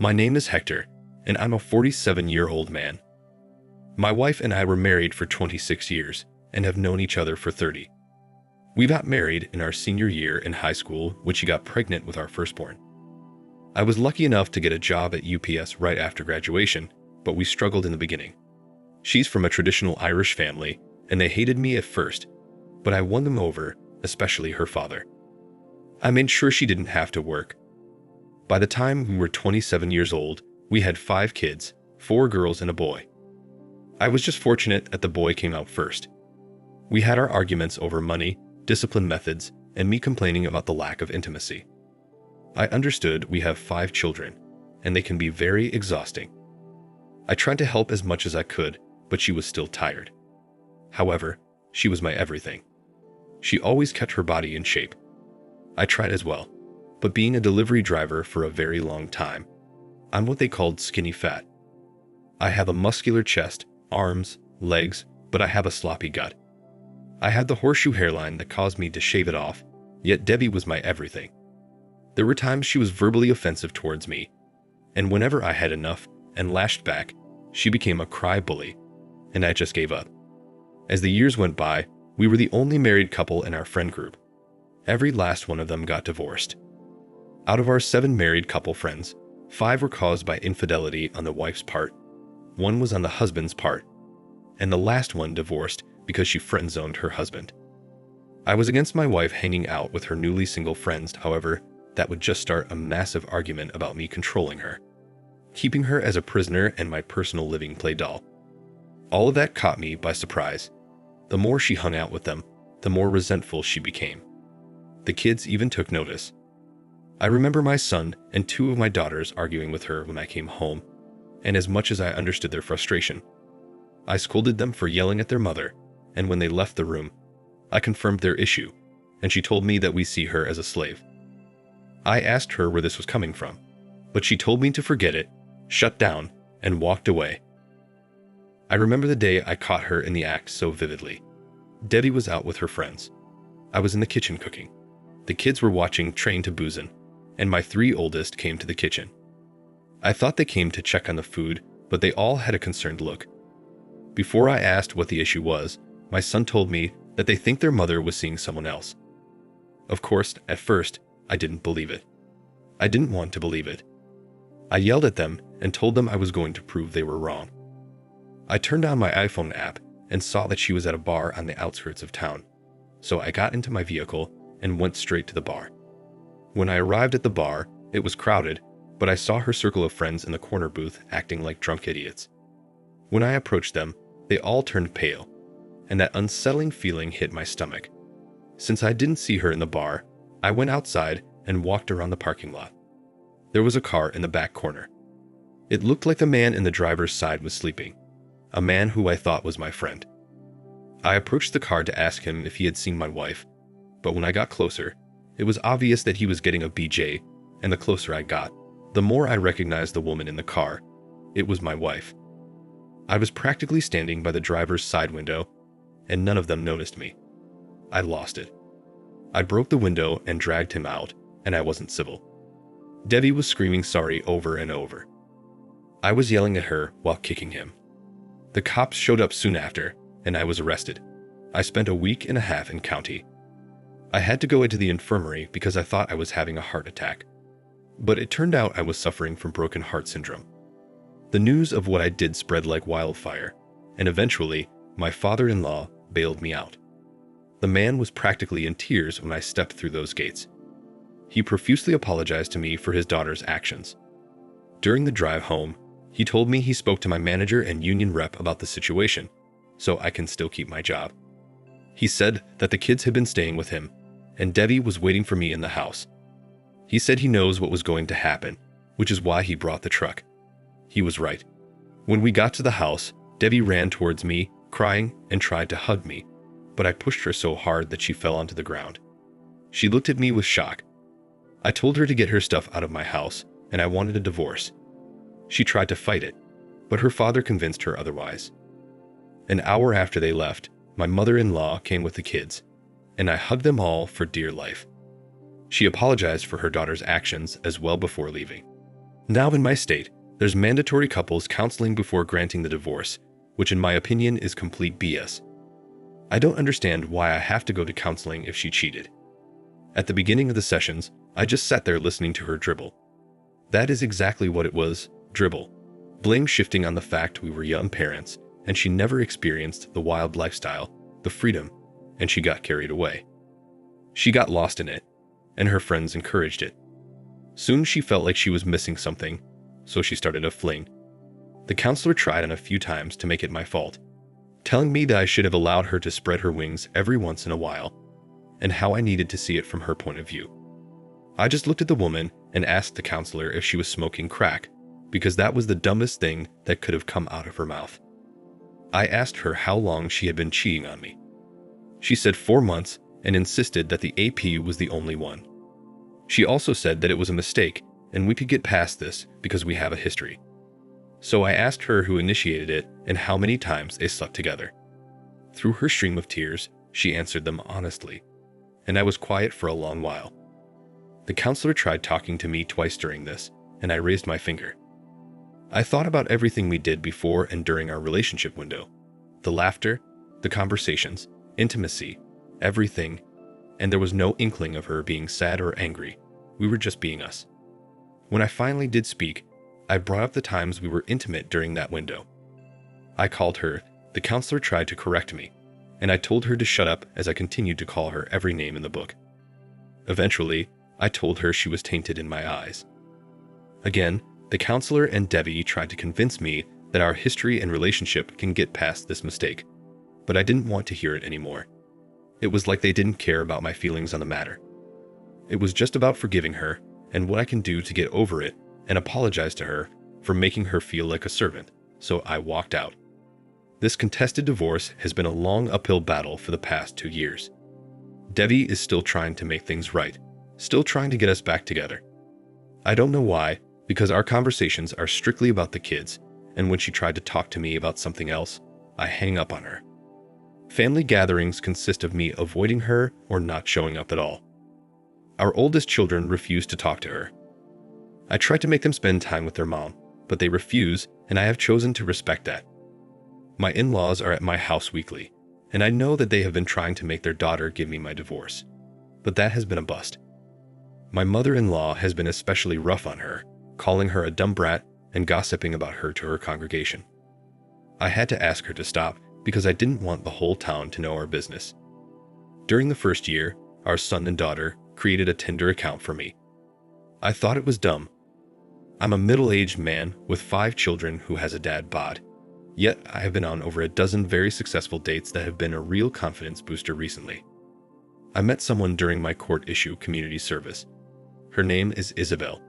My name is Hector, and I'm a 47-year-old man. My wife and I were married for 26 years and have known each other for 30. We got married in our senior year in high school when she got pregnant with our firstborn. I was lucky enough to get a job at UPS right after graduation, but we struggled in the beginning. She's from a traditional Irish family, and they hated me at first, but I won them over, especially her father. I made sure she didn't have to work. By the time we were 27 years old, we had 5 kids, 4 girls and a boy. I was just fortunate that the boy came out first. We had our arguments over money, discipline methods, and me complaining about the lack of intimacy. I understood we have 5 children, and they can be very exhausting. I tried to help as much as I could, but she was still tired. However, she was my everything. She always kept her body in shape. I tried as well, but being a delivery driver for a very long time, I'm what they called skinny fat. I have a muscular chest, arms, legs, but I have a sloppy gut. I had the horseshoe hairline that caused me to shave it off, yet Debbie was my everything. There were times she was verbally offensive towards me, and whenever I had enough and lashed back, she became a cry bully, and I just gave up. As the years went by, we were the only married couple in our friend group. Every last one of them got divorced. Out of our 7 married couple friends, 5 were caused by infidelity on the wife's part, 1 was on the husband's part, and the last one divorced because she friend-zoned her husband. I was against my wife hanging out with her newly single friends, however, that would just start a massive argument about me controlling her, keeping her as a prisoner and my personal living play doll. All of that caught me by surprise. The more she hung out with them, the more resentful she became. The kids even took notice. I remember my son and 2 of my daughters arguing with her when I came home, and as much as I understood their frustration, I scolded them for yelling at their mother, and when they left the room, I confirmed their issue, and she told me that we see her as a slave. I asked her where this was coming from, but she told me to forget it, shut down, and walked away. I remember the day I caught her in the act so vividly. Debbie was out with her friends. I was in the kitchen cooking. The kids were watching Train to Busan, and my 3 oldest came to the kitchen. I thought they came to check on the food, but they all had a concerned look. Before I asked what the issue was, my son told me that they think their mother was seeing someone else. Of course, at first, I didn't believe it. I didn't want to believe it. I yelled at them and told them I was going to prove they were wrong. I turned on my iPhone app and saw that she was at a bar on the outskirts of town, so I got into my vehicle and went straight to the bar. When I arrived at the bar, it was crowded, but I saw her circle of friends in the corner booth acting like drunk idiots. When I approached them, they all turned pale, and that unsettling feeling hit my stomach. Since I didn't see her in the bar, I went outside and walked around the parking lot. There was a car in the back corner. It looked like the man in the driver's side was sleeping, a man who I thought was my friend. I approached the car to ask him if he had seen my wife, but when I got closer, it was obvious that he was getting a BJ, and the closer I got, the more I recognized the woman in the car. It was my wife. I was practically standing by the driver's side window, and none of them noticed me. I lost it. I broke the window and dragged him out, and I wasn't civil. Debbie was screaming sorry over and over. I was yelling at her while kicking him. The cops showed up soon after, and I was arrested. I spent a week and a half in county. I had to go into the infirmary because I thought I was having a heart attack. But it turned out I was suffering from broken heart syndrome. The news of what I did spread like wildfire, and eventually, my father-in-law bailed me out. The man was practically in tears when I stepped through those gates. He profusely apologized to me for his daughter's actions. During the drive home, he told me he spoke to my manager and union rep about the situation, so I can still keep my job. He said that the kids had been staying with him, and Debbie was waiting for me in the house. He said he knows what was going to happen, which is why he brought the truck. He was right. When we got to the house, Debbie ran towards me, crying, and tried to hug me, but I pushed her so hard that she fell onto the ground. She looked at me with shock. I told her to get her stuff out of my house, and I wanted a divorce. She tried to fight it, but her father convinced her otherwise. An hour after they left, my mother-in-law came with the kids, and I hugged them all for dear life. She apologized for her daughter's actions as well before leaving. Now in my state, there's mandatory couples counseling before granting the divorce, which in my opinion is complete BS. I don't understand why I have to go to counseling if she cheated. At the beginning of the sessions, I just sat there listening to her dribble. That is exactly what it was, dribble. Blame shifting on the fact we were young parents, and she never experienced the wild lifestyle, the freedom, and she got carried away. She got lost in it, and her friends encouraged it. Soon she felt like she was missing something, so she started a fling. The counselor tried on a few times to make it my fault, telling me that I should have allowed her to spread her wings every once in a while, and how I needed to see it from her point of view. I just looked at the woman and asked the counselor if she was smoking crack, because that was the dumbest thing that could have come out of her mouth. I asked her how long she had been cheating on me. She said 4 months and insisted that the AP was the only one. She also said that it was a mistake and we could get past this because we have a history. So I asked her who initiated it and how many times they slept together. Through her stream of tears, she answered them honestly, and I was quiet for a long while. The counselor tried talking to me twice during this, and I raised my finger. I thought about everything we did before and during our relationship window. The laughter, the conversations, intimacy, everything, and there was no inkling of her being sad or angry. We were just being us. When I finally did speak, I brought up the times we were intimate during that window. I called her, the counselor tried to correct me, and I told her to shut up as I continued to call her every name in the book. Eventually, I told her she was tainted in my eyes. Again, the counselor and Debbie tried to convince me that our history and relationship can get past this mistake, but I didn't want to hear it anymore. It was like they didn't care about my feelings on the matter. It was just about forgiving her and what I can do to get over it and apologize to her for making her feel like a servant, so I walked out. This contested divorce has been a long uphill battle for the past 2 years. Debbie is still trying to make things right, still trying to get us back together. I don't know why, because our conversations are strictly about the kids, and when she tried to talk to me about something else, I hang up on her. Family gatherings consist of me avoiding her or not showing up at all. Our oldest children refuse to talk to her. I try to make them spend time with their mom, but they refuse, and I have chosen to respect that. My in-laws are at my house weekly, and I know that they have been trying to make their daughter give me my divorce, but that has been a bust. My mother-in-law has been especially rough on her, calling her a dumb brat and gossiping about her to her congregation. I had to ask her to stop because I didn't want the whole town to know our business. During the first year, our son and daughter created a Tinder account for me. I thought it was dumb. I'm a middle-aged man with 5 children who has a dad bod. Yet I have been on over a dozen very successful dates that have been a real confidence booster recently. I met someone during my court issue community service. Her name is Isabel,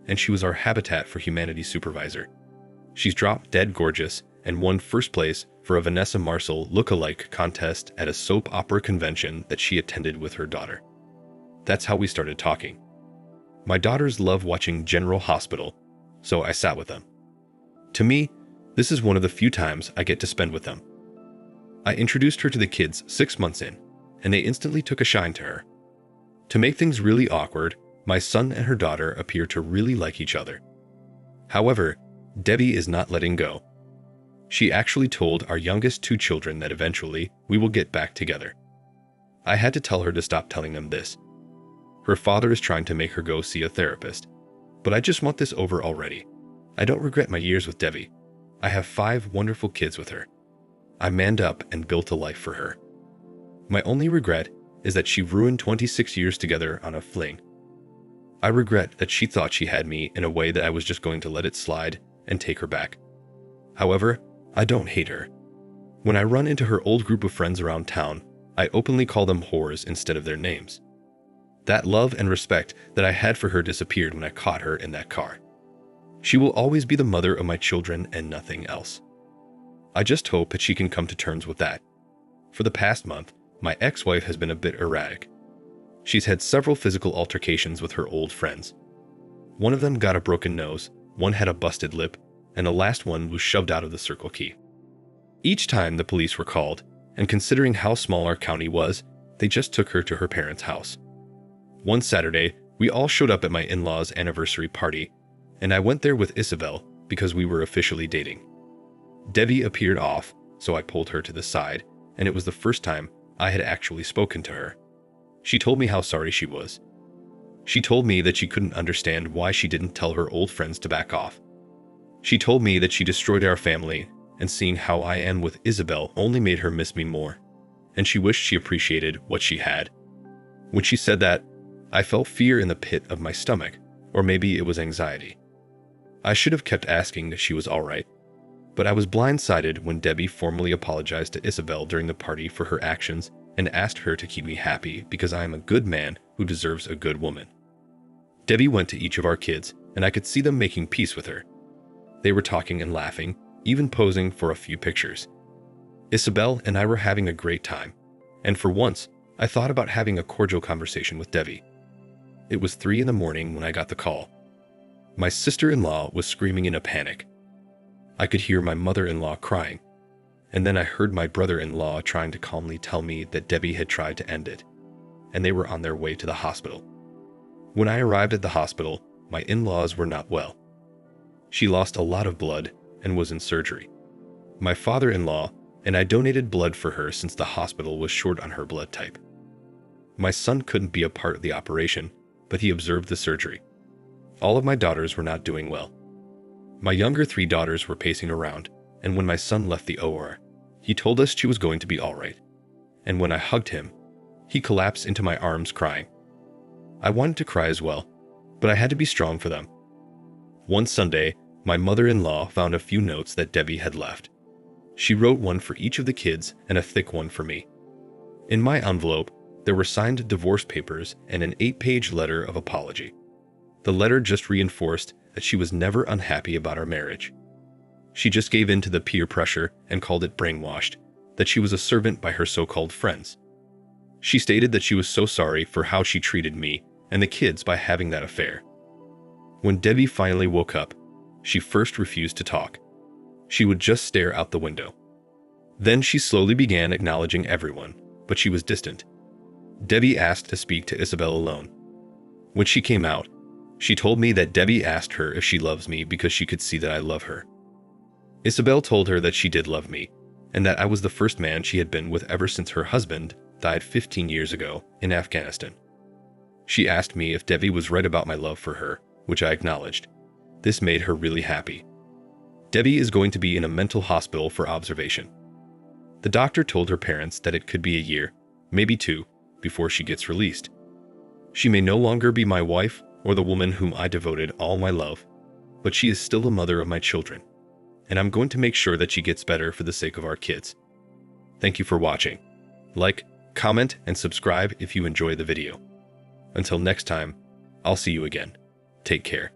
and she was our Habitat for Humanity supervisor. She's drop dead gorgeous and won first place for a Vanessa Marcel look-alike contest at a soap opera convention that she attended with her daughter. That's how we started talking. My daughters love watching General Hospital, so I sat with them. To me, this is one of the few times I get to spend with them. I introduced her to the kids 6 months in, and they instantly took a shine to her. To make things really awkward, my son and her daughter appear to really like each other. However, Debbie is not letting go. She actually told our youngest 2 children that eventually we will get back together. I had to tell her to stop telling them this. Her father is trying to make her go see a therapist, but I just want this over already. I don't regret my years with Debbie. I have 5 wonderful kids with her. I manned up and built a life for her. My only regret is that she ruined 26 years together on a fling. I regret that she thought she had me in a way that I was just going to let it slide and take her back. However, I don't hate her. When I run into her old group of friends around town, I openly call them whores instead of their names. That love and respect that I had for her disappeared when I caught her in that car. She will always be the mother of my children and nothing else. I just hope that she can come to terms with that. For the past month, my ex-wife has been a bit erratic. She's had several physical altercations with her old friends. One of them got a broken nose, one had a busted lip, and the last one was shoved out of the Circle K. Each time the police were called, and considering how small our county was, they just took her to her parents' house. One Saturday, we all showed up at my in-laws' anniversary party, and I went there with Isabel because we were officially dating. Debbie appeared off, so I pulled her to the side, and it was the first time I had actually spoken to her. She told me how sorry she was. She told me that she couldn't understand why she didn't tell her old friends to back off. She told me that she destroyed our family, and seeing how I am with Isabel only made her miss me more, and she wished she appreciated what she had. When she said that, I felt fear in the pit of my stomach, or maybe it was anxiety. I should have kept asking if she was all right, but I was blindsided when Debbie formally apologized to Isabel during the party for her actions and asked her to keep me happy because I am a good man who deserves a good woman. Debbie went to each of our kids, and I could see them making peace with her. They were talking and laughing, even posing for a few pictures. Isabel and I were having a great time, and for once, I thought about having a cordial conversation with Debbie. It was 3 a.m. when I got the call. My sister-in-law was screaming in a panic. I could hear my mother-in-law crying, and then I heard my brother-in-law trying to calmly tell me that Debbie had tried to end it, and they were on their way to the hospital. When I arrived at the hospital, my in-laws were not well. She lost a lot of blood and was in surgery. My father-in-law and I donated blood for her since the hospital was short on her blood type. My son couldn't be a part of the operation, but he observed the surgery. All of my daughters were not doing well. My younger 3 daughters were pacing around, and when my son left the OR, he told us she was going to be all right. And when I hugged him, he collapsed into my arms crying. I wanted to cry as well, but I had to be strong for them. One Sunday, my mother-in-law found a few notes that Debbie had left. She wrote one for each of the kids and a thick one for me. In my envelope, there were signed divorce papers and an 8-page letter of apology. The letter just reinforced that she was never unhappy about our marriage. She just gave in to the peer pressure and called it brainwashed, that she was a servant by her so-called friends. She stated that she was so sorry for how she treated me and the kids by having that affair. When Debbie finally woke up, she first refused to talk. She would just stare out the window. Then she slowly began acknowledging everyone, but she was distant. Debbie asked to speak to Isabel alone. When she came out, she told me that Debbie asked her if she loves me because she could see that I love her. Isabel told her that she did love me, and that I was the first man she had been with ever since her husband died 15 years ago in Afghanistan. She asked me if Debbie was right about my love for her, which I acknowledged. This made her really happy. Debbie is going to be in a mental hospital for observation. The doctor told her parents that it could be a year, maybe 2, before she gets released. She may no longer be my wife or the woman whom I devoted all my love, but she is still the mother of my children, and I'm going to make sure that she gets better for the sake of our kids. Thank you for watching. Like, comment, and subscribe if you enjoy the video. Until next time, I'll see you again. Take care.